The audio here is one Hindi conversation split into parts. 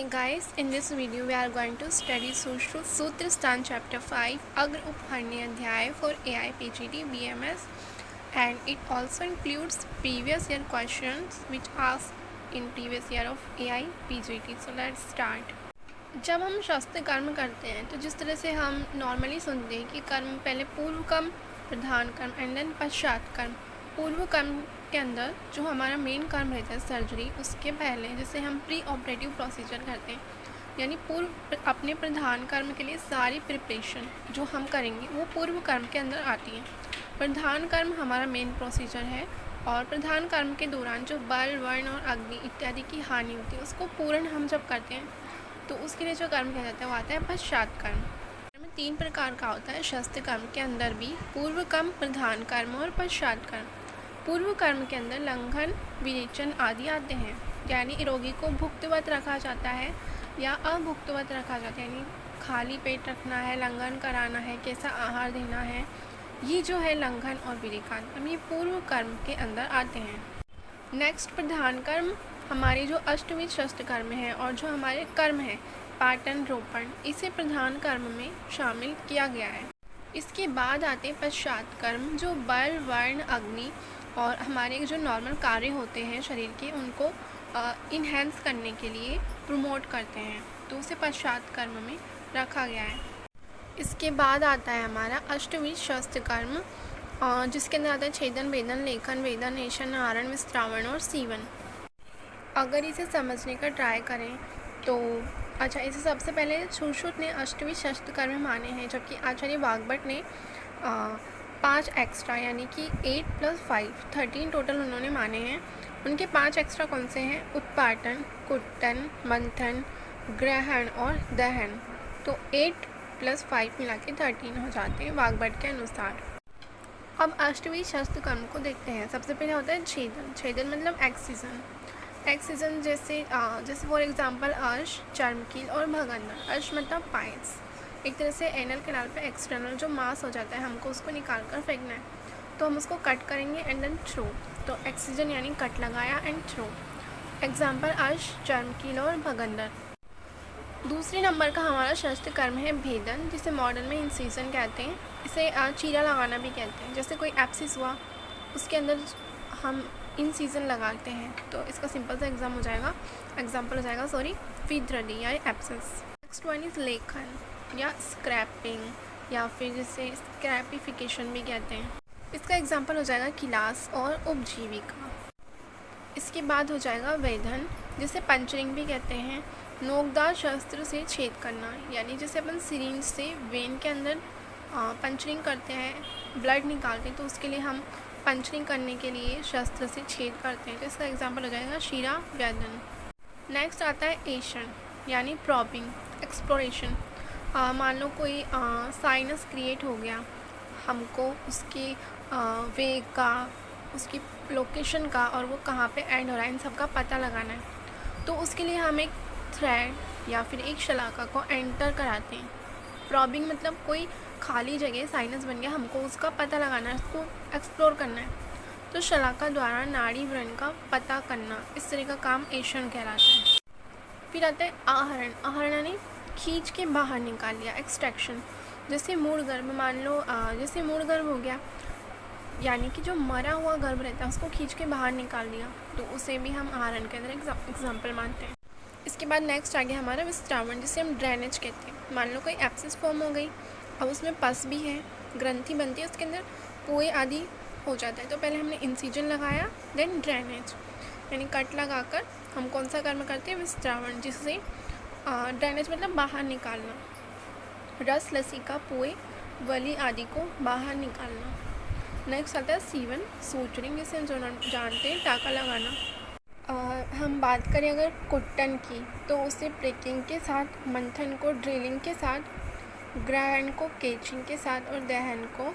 Guys, in this video we are going to study Sutra Stan chapter 5 Agra Upharni Adhyay for AI PGT BMS, and it also includes previous year questions which asked in previous year of AI PGT. So let's start. जब हम शस्त्र कर्म करते हैं तो जिस तरह से हम नॉर्मली सुनते हैं कि कर्म पहले पूर्व कर्म, प्रधान कर्म एंड देन पश्चात कर्म। पूर्व कर्म के अंदर जो हमारा मेन कर्म रहता है सर्जरी, उसके पहले जैसे हम प्री ऑपरेटिव प्रोसीजर करते हैं, यानी पूर्व अपने प्रधान कर्म के लिए सारी प्रिपरेशन जो हम करेंगे वो पूर्व कर्म के अंदर आती है। प्रधान कर्म हमारा मेन प्रोसीजर है और प्रधान कर्म के दौरान जो बल, वर्ण और अग्नि इत्यादि की हानि होती है उसको पूर्ण हम जब करते हैं तो उसके लिए जो कर्म किया जाता है वो आता है पश्चात कर्म। में 3 प्रकार का होता है शस्त्र कर्म के अंदर भी, पूर्व कर्म, प्रधान कर्म और पश्चात कर्म। पूर्व कर्म के अंदर लंघन, विरेचन आदि आते हैं, यानी रोगी को भुक्तवत रखा जाता है या अभुक्तवत रखा जाता है, यानी खाली पेट रखना है, लंघन कराना है, कैसा आहार देना है, ये जो है लंघन और विरेचन ये पूर्व कर्म के अंदर आते हैं। नेक्स्ट प्रधान कर्म हमारे जो अष्टविध शस्त्र कर्म है और जो हमारे कर्म है पाटन, रोपण, इसे प्रधान कर्म में शामिल किया गया है। इसके बाद आते पश्चात कर्म जो बल, वर्ण, अग्नि और हमारे जो नॉर्मल कार्य होते हैं शरीर के उनको इन्हेंस करने के लिए प्रमोट करते हैं, तो उसे पश्चात कर्म में रखा गया है। इसके बाद आता है हमारा अष्टविध शस्त्र कर्म, जिसके अंदर आता है छेदन, भेदन, लेखन, वेदन, नेशन, आहरण, विस्त्रावण और सीवन। अगर इसे समझने का ट्राई करें तो अच्छा, इसे सबसे पहले सुश्रुत ने अष्टविध शस्त्र कर्म माने हैं, जबकि आचार्य वाग्भट ने 5 एक्स्ट्रा यानी कि 8 + 5 13 टोटल उन्होंने माने हैं। उनके 5 एक्स्ट्रा कौन से हैं? उत्पाटन, कुट्टन, मंथन, ग्रहण और दहन। तो 8 + 5 मिला के 13 हो जाते हैं वाग्भट के अनुसार। अब अष्टविध शस्त्र कर्म को देखते हैं। सबसे पहले होता है छेदन। छेदन मतलब एक्सिजन। एक्सिजन जैसे फॉर एग्जांपल अर्श, चर्मकील और भगंदर। अर्श मतलब पाइल्स, एक तरह से एनल कैनाल पे एक्सटर्नल जो मास हो जाता है हमको उसको निकाल कर फेंकना है, तो हम उसको कट करेंगे एंड देन थ्रो। तो एक्सिजन यानी कट लगाया एंड थ्रो। एग्जांपल अर्श, चर्मकील और भगंदर। दूसरे नंबर का हमारा शस्त्र कर्म है भेदन, जिसे मॉडर्न में इंसिजन कहते हैं। इसे चीरा लगाना भी कहते हैं। जैसे कोई एप्सिस हुआ उसके अंदर हम इंसिजन लगाते हैं, तो इसका सिंपल सा एग्जाम्पल हो जाएगा विद्रदी या एप्सिस। नेक्स्ट वन इज़ लेखन या स्क्रैपिंग या फिर जिसे स्क्रैपिफिकेशन भी कहते हैं। इसका एग्जाम्पल हो जाएगा किलास और उपजीविका। इसके बाद हो जाएगा वेधन, जिसे पंचरिंग भी कहते हैं। नोकदार शस्त्र से छेद करना, यानी जैसे अपन सिरिंज से वेन के अंदर पंचरिंग करते हैं, ब्लड निकालते हैं, तो उसके लिए हम पंचरिंग करने के लिए शस्त्र से छेद करते हैं। तो इसका एग्जाम्पल हो जाएगा शीरा वेदन। नेक्स्ट आता है एशन यानी प्रॉबिंग, एक्सप्लोरेशन। मान लो कोई साइनस क्रिएट हो गया, हमको उसके वेग का, उसकी लोकेशन का और वो कहाँ पे एंड हो रहा है इन सब का पता लगाना है, तो उसके लिए हम एक थ्रेड या फिर एक शलाका को एंटर कराते हैं। प्रॉबिंग मतलब कोई खाली जगह साइनस बन गया, हमको उसका पता लगाना है, उसको एक्सप्लोर करना है, तो शलाका द्वारा नाड़ी व्रण का पता करना, इस तरह का काम एशन कहलाता है। फिर आता है आहरण। आहरण यानी खींच के बाहर निकाल लिया, एक्सट्रैक्शन। जैसे मूढ़ गर्भ, मान लो जैसे मूढ़ गर्भ हो गया, यानी कि जो मरा हुआ गर्भ रहता है उसको खींच के बाहर निकाल लिया, तो उसे भी हम आहरण के अंदर एग्जाम्पल मानते हैं। इसके बाद नेक्स्ट आ गया हमारा विस्त्रावण, जिसे हम ड्रेनेज कहते हैं। मान लो कोई एप्सिस फॉर्म हो गई, अब उसमें पस भी है, ग्रंथि बनती है, उसके अंदर पोए आदि हो जाता है, तो पहले हमने इंसिजन लगाया, देन ड्रेनेज यानी कट लगाकर हम कौन सा कर्म करते हैं? विस्त्रावण, जिससे ड्रेनेज मतलब बाहर निकालना, रस, लसिका, पोए, वली आदि को बाहर निकालना। नेक्स्ट आता है सीवन, सूचरिंग, जिसे हम जानते हैं टाका लगाना। हम बात करें अगर कुट्टन की, तो उसे प्रेकिंग के साथ, मंथन को ड्रिलिंग के साथ, ग्रहण को केचिंग के साथ और दहन को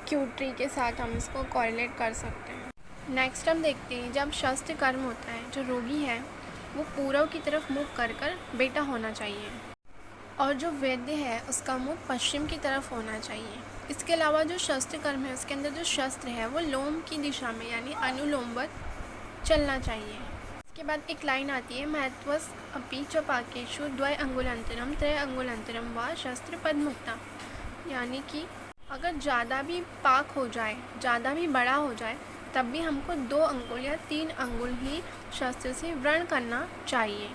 क्यूट्री के साथ हम इसको कॉरिलेट कर सकते हैं। नेक्स्ट हम देखते हैं जब शस्त्र कर्म होता है, जो रोगी है वो पूर्व की तरफ मुख कर बेटा होना चाहिए और जो वैद्य है उसका मुख पश्चिम की तरफ होना चाहिए। इसके अलावा जो शस्त्र कर्म है उसके अंदर जो शस्त्र है वो लोम की दिशा में यानी अनुलोमवत चलना चाहिए। के बाद एक लाइन आती है, महत्वस अपि च पाकेषु द्वय अंगुलांतरम त्रय अंगुलांतरम व शस्त्र पदमुक्ता। यानी कि अगर ज़्यादा भी पाक हो जाए, ज़्यादा भी बड़ा हो जाए, तब भी हमको 2 अंगुल या 3 अंगुल ही शस्त्र से व्रण करना चाहिए।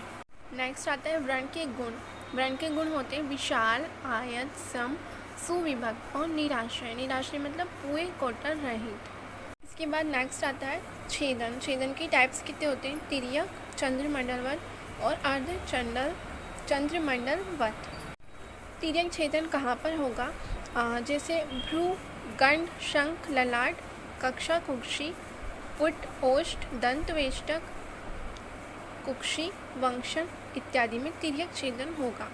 नेक्स्ट आता है व्रण के गुण। व्रण के गुण होते हैं विशाल, आयत, सम, सुविभक्त और निराश्रय। निराश्रय मतलब पूरे कोटर रहित। इसके बाद नेक्स्ट आता है छेदन। छेदन की टाइप्स कितने होते हैं, तिर्यक, चंद्रमंडलवत और चंद्रमंडलवत। तिर्यक छेदन कहाँ पर होगा, जैसे भ्रू, गंड, शंख, ललाट, कक्षा, कुक्षी, पुट, ओष्ठ, दंत, वेष्टक, कुक्षी, वंशन इत्यादि में तिर्यक छेदन होगा।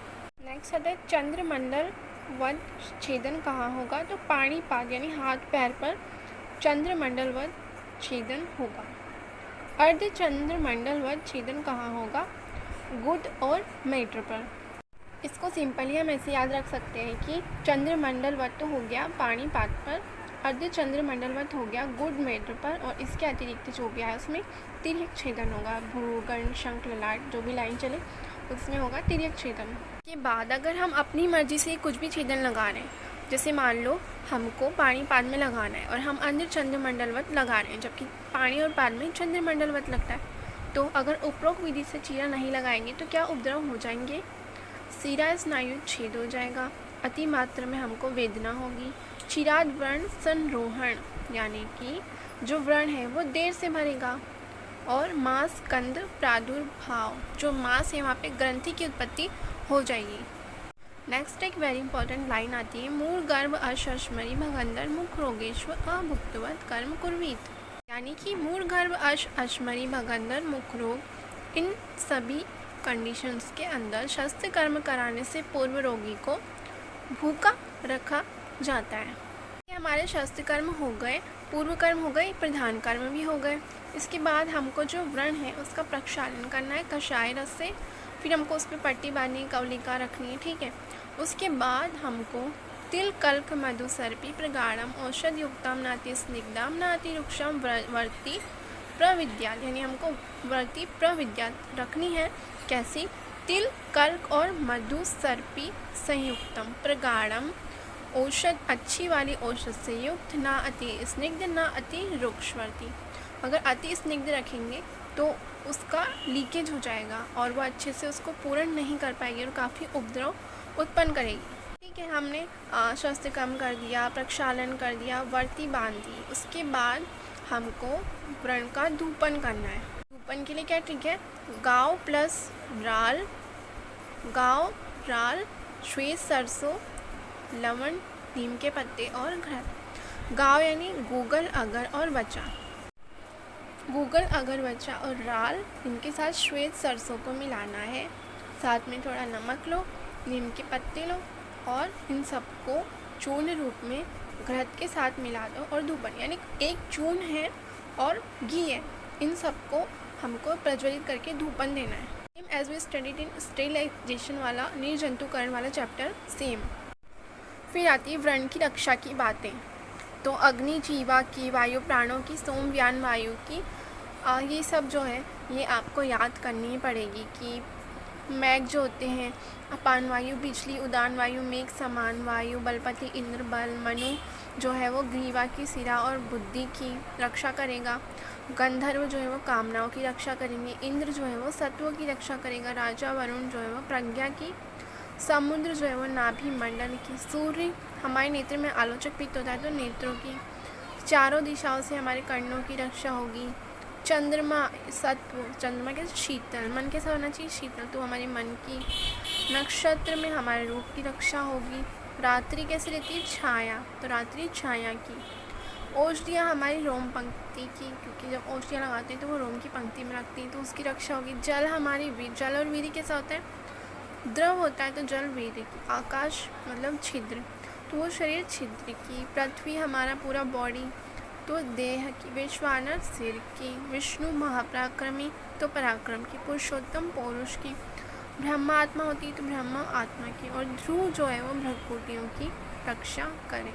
नेक्स्ट आता है चंद्रमंडलवत छेदन कहाँ होगा, तो पाणिपाद यानी हाथ पैर पर चंद्रमंडलवत छेदन होगा। अर्ध चंद्रमंडलवत छेदन कहाँ होगा, गुद और मेटर पर। इसको सिंपली हम ऐसे याद रख सकते हैं कि चंद्रमंडलवत तो हो गया पाणिपाद पर, अर्ध चंद्रमंडलवत हो गया गुड मेटर पर, और इसके अतिरिक्त जो भी है उसमें तिर्यक छेदन होगा। भ्रू, गंड, शंख, ललाट जो भी लाइन चले उसमें होगा तिर्यक छेदन। के बाद अगर हम अपनी मर्जी से कुछ भी छेदन लगा रहे हैं, जैसे मान लो हमको पाणिपाद में लगाना है और हम अंदर चंद्रमंडलवत लगा रहे हैं, जबकि पाणी और पाद में चंद्रमंडलवत लगता है, तो अगर उपरोक्त विधि से चीरा नहीं लगाएंगे तो क्या उपद्रव हो जाएंगे, सीरा स्नायु छेद हो जाएगा, अति मात्रा में हमको वेदना होगी। चिराद व्रण संरोहण यानी कि जो व्रण है वो देर से भरेगा, और मांस कंद प्रादुर्भाव, जो मांस है वहाँ पे ग्रंथि की उत्पत्ति हो जाएगी। नेक्स्ट एक वेरी इंपॉर्टेंट लाइन आती है, मूल गर्भ अश्मरी भगंदर मुख रोगेश्व अभुक्तवत कर्म कुर्वीत। यानी कि मूल गर्भ अश्मरी भगंदर मुख रोग, इन सभी कंडीशंस के अंदर शस्त्र कर्म कराने से पूर्व रोगी को भूखा रखा जाता है। ये हमारे शस्त्र कर्म हो गए, पूर्व कर्म हो गए, प्रधान कर्म भी हो गए। इसके बाद हमको जो व्रण है उसका प्रक्षालन करना है कषाय रस से, फिर हमको उस पर पट्टी बांधनी, कवलिका रखनी है, ठीक है। उसके बाद हमको तिल, कल्क, मधु, सर्पी, प्रगाढ़म, औषध युक्तम, नाति स्निग्धम, नाति रुक्षम, वर्ती प्रविद्या, यानी हमको वर्ती प्रविद्या रखनी है। कैसी, तिल, कल्क और मधु, सर्पी संयुक्तम, प्रगाढ़म, औषध अच्छी वाली औषध से युक्त, ना अति स्निग्ध ना अति रुक्षवर्ती। अगर अति स्निग्ध रखेंगे तो उसका लीकेज हो जाएगा और वो अच्छे से उसको पूर्ण नहीं कर पाएगी और काफ़ी उपद्रव उत्पन्न करेगी। ठीक है, हमने शस्त्र कर्म कर दिया, प्रक्षालन कर दिया, वर्ती बांध दी। उसके बाद हमको व्रण का धूपन करना है। धूपन के लिए क्या ठीक है, गाव प्लस राल, गाव, राल, श्वेत सरसों, लवण, नीम के पत्ते और घृत। गाव यानी गूगल, अगर और बचा। गूगल, अगर, बचा और राल, इनके साथ श्वेत सरसों को मिलाना है। साथ में थोड़ा नमक लो, नीम के पत्ते लो और इन सबको चूर्ण रूप में घृत के साथ मिला दो और धूपन, यानी एक चूर्ण है और घी है, इन सबको हमको प्रज्वलित करके धूपन देना है। Same as we studied in sterilization वाला, निर्जंतुकरण वाला चैप्टर सेम। फिर आती है व्रण की रक्षा की बातें। तो अग्नि, जीवा की, वायु प्राणों की, सोम, व्यान वायु की, ये सब जो है ये आपको याद करनी पड़ेगी कि मेघ जो होते हैं, अपान वायु बिजली, उदान वायु मेघ, समान वायु बलपति इंद्र, बल मनु जो है वो ग्रीवा की, सिरा और बुद्धि की रक्षा करेगा। गंधर्व जो है वो कामनाओं की रक्षा करेंगे। इंद्र जो है वो सत्व की रक्षा करेगा। राजा वरुण जो है वो प्रज्ञा की। समुद्र जो है वो नाभि मंडल की। सूर्य हमारे नेत्र में आलोचक पित्त होता है तो नेत्रों की। चारों दिशाओं से हमारे कर्णों की रक्षा होगी। चंद्रमा सत्व, चंद्रमा के शीतल, मन के साथ होना चाहिए शीतल, तो हमारे मन की। नक्षत्र में हमारे रूप की रक्षा होगी। रात्रि कैसे रहती है, छाया, तो रात्रि छाया की। औषधियाँ हमारी रोम पंक्ति की, क्योंकि जब औषधियाँ लगाते हैं तो वो रोम की पंक्ति में रखती हैं तो उसकी रक्षा होगी। जल हमारी जल और वीर्य कैसा होता है, द्रव होता है तो जल वीर्य की। आकाश मतलब छिद्र, तो वो शरीर छिद्र की। पृथ्वी हमारा पूरा बॉडी, तो देह की। विश्वानर सिर की। विष्णु महापराक्रमी तो पराक्रम की। पुरुषोत्तम पौरुष की। ब्रह्मा आत्मा होती है तो ब्रह्मा आत्मा की। और ध्रुव जो है वो भ्रकुटियों की रक्षा करें।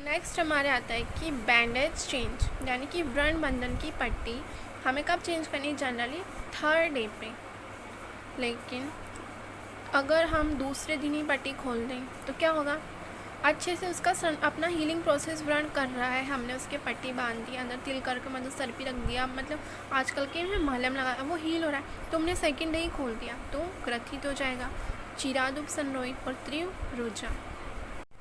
नेक्स्ट हमारे आता है कि बैंडेज चेंज, यानी कि व्रण बंधन की पट्टी हमें कब चेंज करनी है? जनरली 3rd डे पे। लेकिन अगर हम दूसरे दिन ही पट्टी खोल दें तो क्या होगा? अच्छे से उसका अपना हीलिंग प्रोसेस रन कर रहा है, हमने उसके पट्टी बांध दी, अंदर तिल करके मतलब सर पे रख दिया, मतलब आजकल के में मलहम लगा, वो हील हो रहा है, तुमने सेकंड डे ही खोल दिया तो ग्रथित हो जाएगा, चिरादुप संरोहित और तीव्र रुजा।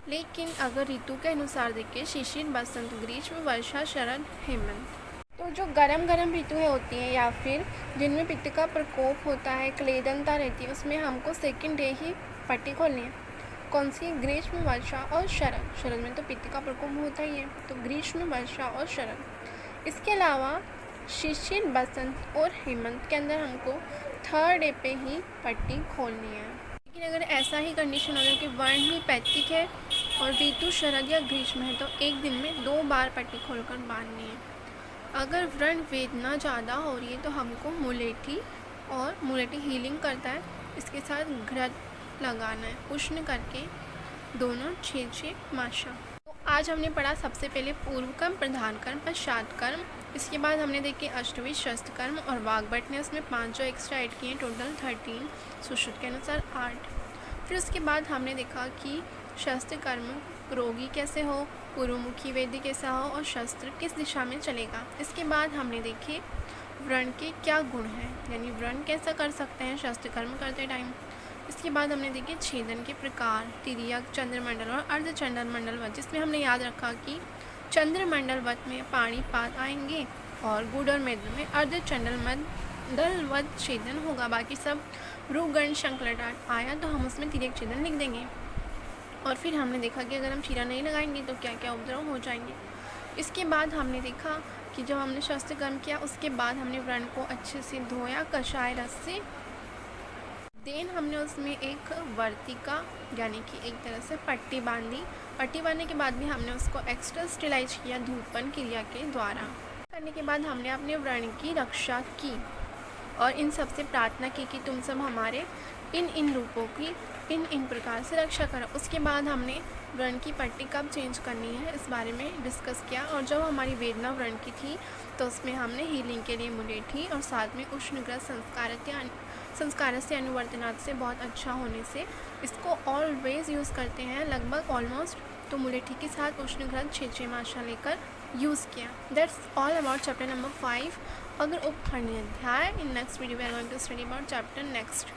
लेकिन अगर ऋतु के अनुसार देखें, शिशिर, बसंत, ग्रीष्म, वर्षा, शरद, हेमंत, तो जो गरम ऋतुएं होती हैं या फिर जिनमें पित्त का प्रकोप होता है, क्लेदनता रहती है, उसमें हमको सेकंड डे ही पट्टी खोलनी है। कौन सी? ग्रीष्म, वर्षा और शरद। शरद में तो पित्त का प्रकोप होता ही है, तो ग्रीष्म, वर्षा और शरद। इसके अलावा शिशिर, बसंत और हेमंत के अंदर हमको 3rd डे पे ही पट्टी खोलनी है। लेकिन अगर ऐसा ही कंडीशन हो जाए कि वर्ण ही पैतृक है और ऋतु शरद या ग्रीष्म है, तो एक दिन में 2 बार पट्टी खोलकर बांधनी है। अगर व्रण वेदना ज़्यादा हो रही है तो हमको मुलेठी, और मुलेठी हीलिंग करता है, इसके साथ घृत लगाना है, उष्ण करके दोनों 6 माशा। तो आज हमने पढ़ा सबसे पहले पूर्व कर्म, प्रधान कर्म, पश्चात कर्म। इसके बाद हमने देखे अष्टवी शस्त्र कर्म और वाग्भट ने उसमें 5 जो एक्स्ट्रा ऐड किए, टोटल 13, सुश्रुत के अनुसार 8। फिर उसके बाद हमने देखा कि शस्त्र कर्म रोगी कैसे हो, पूर्वमुखी वेद्य कैसा हो और शस्त्र किस दिशा में चलेगा। इसके बाद हमने देखे व्रण के क्या गुण हैं, यानी व्रण कैसा कर सकते हैं शस्त्र कर्म करते टाइम। इसके बाद हमने देखे छेदन के प्रकार, तिर्यक, चंद्रमंडल और अर्धचंद्रमंडलवत, जिसमें हमने याद रखा कि चंद्रमंडलवत में पाणिपात आएंगे और गुड़ और मेद्र में अर्धचंद्रमंडलवत छेदन होगा। बाकी सब रुगण शंकलटाट आया तो हम उसमें तिर्यक छेदन लिख देंगे। और फिर हमने देखा कि अगर हम चीरा नहीं लगाएंगे तो क्या क्या उपद्रव हो जाएंगे। इसके बाद हमने देखा कि जब हमने शस्त्र कर्म किया उसके बाद हमने व्रण को अच्छे से धोया कषाय रस से, देन हमने उसमें एक वर्तिका यानी कि एक तरह से पट्टी बांधी। पट्टी बांधने के बाद भी हमने उसको एक्स्ट्रा स्टेलाइज किया धूपन क्रिया के द्वारा। करने के बाद हमने अपने व्रण की रक्षा की और इन सबसे प्रार्थना की कि तुम सब हमारे इन रूपों की इन प्रकार से रक्षा करो। उसके बाद हमने व्रण की पट्टी कब चेंज करनी है इस बारे में डिस्कस किया, और जब हमारी वेदना व्रण की थी तो उसमें हमने हीलिंग के लिए मुलेठी और साथ में उष्णग्रस्त संस्कार से अनुवर्तनाथ से बहुत अच्छा होने से इसको ऑलवेज यूज़ करते हैं लगभग ऑलमोस्ट। तो मुलेठी के साथ उष्णग्रस्त 6 माशा लेकर यूज़ किया। That's all about chapter number 5 अग्र उपखंडीय अध्याय। In next video we are going to study about chapter next.